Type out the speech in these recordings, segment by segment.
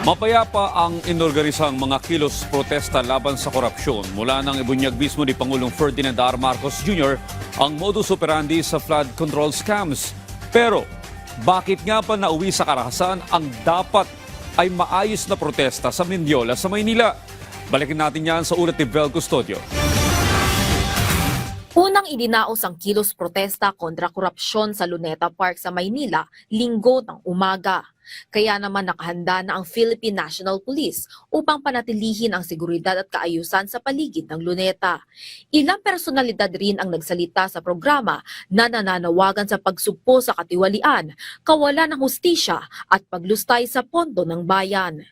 Mapayapa ang inorganisang mga kilos protesta laban sa korupsyon. Mula nang ibunyag mismo ni Pangulong Ferdinand R. Marcos Jr. ang modus operandi sa flood control scams. Pero bakit nga pa nauwi sa karahasan ang dapat ay maayos na protesta sa Mendiola sa Maynila? Balikin natin yan sa ulat ni Vel Custodio. Unang idinaos ang kilos protesta kontra korupsyon sa Luneta Park sa Maynila, Linggo ng umaga. Kaya naman nakahanda na ang Philippine National Police upang panatilihin ang seguridad at kaayusan sa paligid ng Luneta. Ilang personalidad rin ang nagsalita sa programa na nananawagan sa pagsugpo sa katiwalian, kawalan ng hustisya at paglustay sa pondo ng bayan.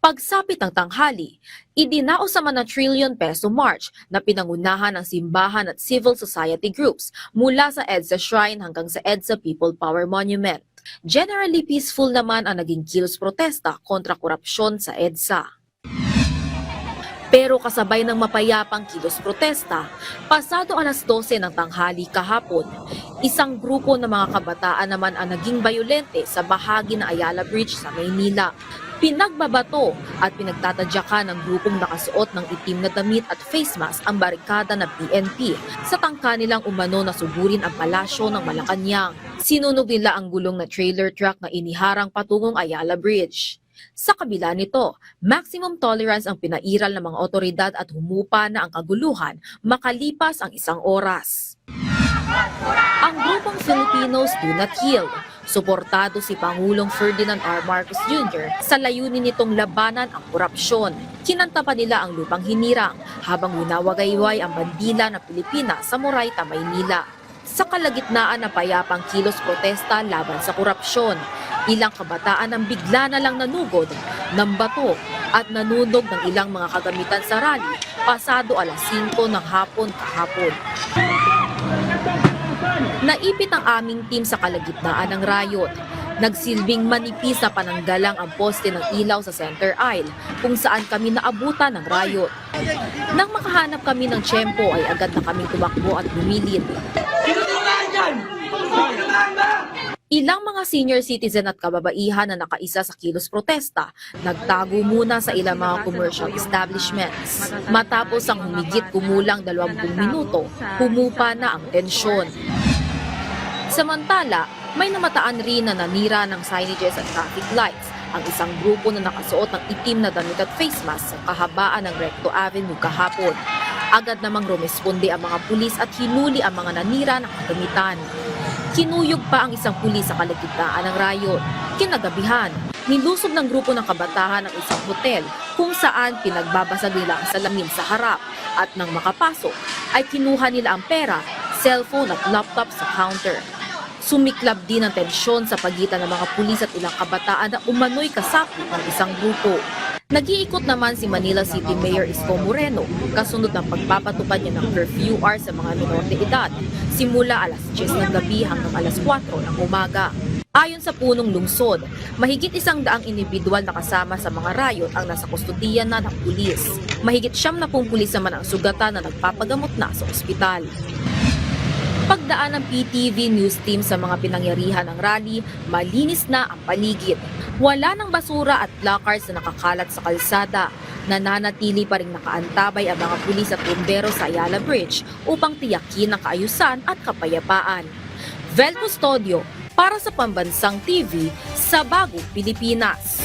Pagsapit ng tanghali, idinaos naman na trillion peso march na pinangunahan ng simbahan at civil society groups mula sa EDSA Shrine hanggang sa EDSA People Power Monument. Generally peaceful naman ang naging kilos protesta kontra korupsyon sa EDSA. Pero kasabay ng mapayapang kilos protesta, pasado alas 12 ng tanghali kahapon, isang grupo ng mga kabataan naman ang naging bayolente sa bahagi ng Ayala Bridge sa Maynila. Pinagbabato at pinagtatadyakan ng grupong nakasuot ng itim na damit at face mask ang barikada ng PNP sa tangka nilang umano na sugurin ang palasyo ng Malacanang. Sinunog nila ang gulong na trailer truck na iniharang patungong Ayala Bridge. Sa kabila nito, maximum tolerance ang pinairal ng mga otoridad at humupa na ang kaguluhan makalipas ang isang oras. Ang grupong Filipinos Do Not Heal, suportado si Pangulong Ferdinand R. Marcos Jr. sa layunin nitong labanan ang korupsyon. Kinanta pa nila ang lupang hinirang habang winawagayway ang bandila ng Pilipinas sa Moraita, Maynila. Sa kalagitnaan ng payapang kilos protesta laban sa korupsyon, ilang kabataan ang bigla na lang nanugod ng bato at nanunog ng ilang mga kagamitan sa rally pasado alas 5 ng hapon kahapon. Naipit ang aming team sa kalagitnaan ng riot. Nagsilbing manipis na pananggalang ang poste ng ilaw sa center aisle kung saan kami naabutan ng riot. Nang makahanap kami ng tiyempo ay agad na kaming tumakbo at bumilit. Ilang mga senior citizen at kababaihan na nakaisa sa kilos protesta, nagtago muna sa ilang mga commercial establishments. Matapos ang humigit kumulang 20 minuto, humupa na ang tensyon. Samantala, may namataan rin na nanira ng signages at traffic lights ang isang grupo na nakasuot ng itim na damit at face mask sa kahabaan ng Recto Avenue kahapon. Agad namang rumesponde ang mga pulis at hinuli ang mga nanira ng kagamitan. Kinuyog pa ang isang pulis sa kalagitnaan ng riot. Kinagabihan, nilusob ng grupo ng kabataan ang isang hotel kung saan pinagbabasag nila ang salamin sa harap at nang makapasok ay kinuha nila ang pera, cellphone at laptop sa counter. Sumiklab din ang tensyon sa pagitan ng mga pulis at ilang kabataan na umano'y kasapi ng isang grupo. Nag-iikot naman si Manila City Mayor Isko Moreno kasunod ng pagpapatupad niya ng curfew hour sa mga minor de edad simula alas 10 ng gabi hanggang alas 4 ng umaga. Ayon sa punong lungsod, mahigit 100 individual na kasama sa mga riot ang nasa kustodiyan na ng pulis. Mahigit 70 pulis naman ang sugatan na nagpapagamot na sa ospital. Pagdaan ng PTV News Team sa mga pinangyarihan ng rally, malinis na ang paligid. Wala ng basura at placards na nakakalat sa kalsada. Nananatili pa rin nakaantabay ang mga pulis at bumbero sa Ayala Bridge upang tiyakin ang kaayusan at kapayapaan. Vel Custodio, para sa Pambansang TV, sa Bagong Pilipinas.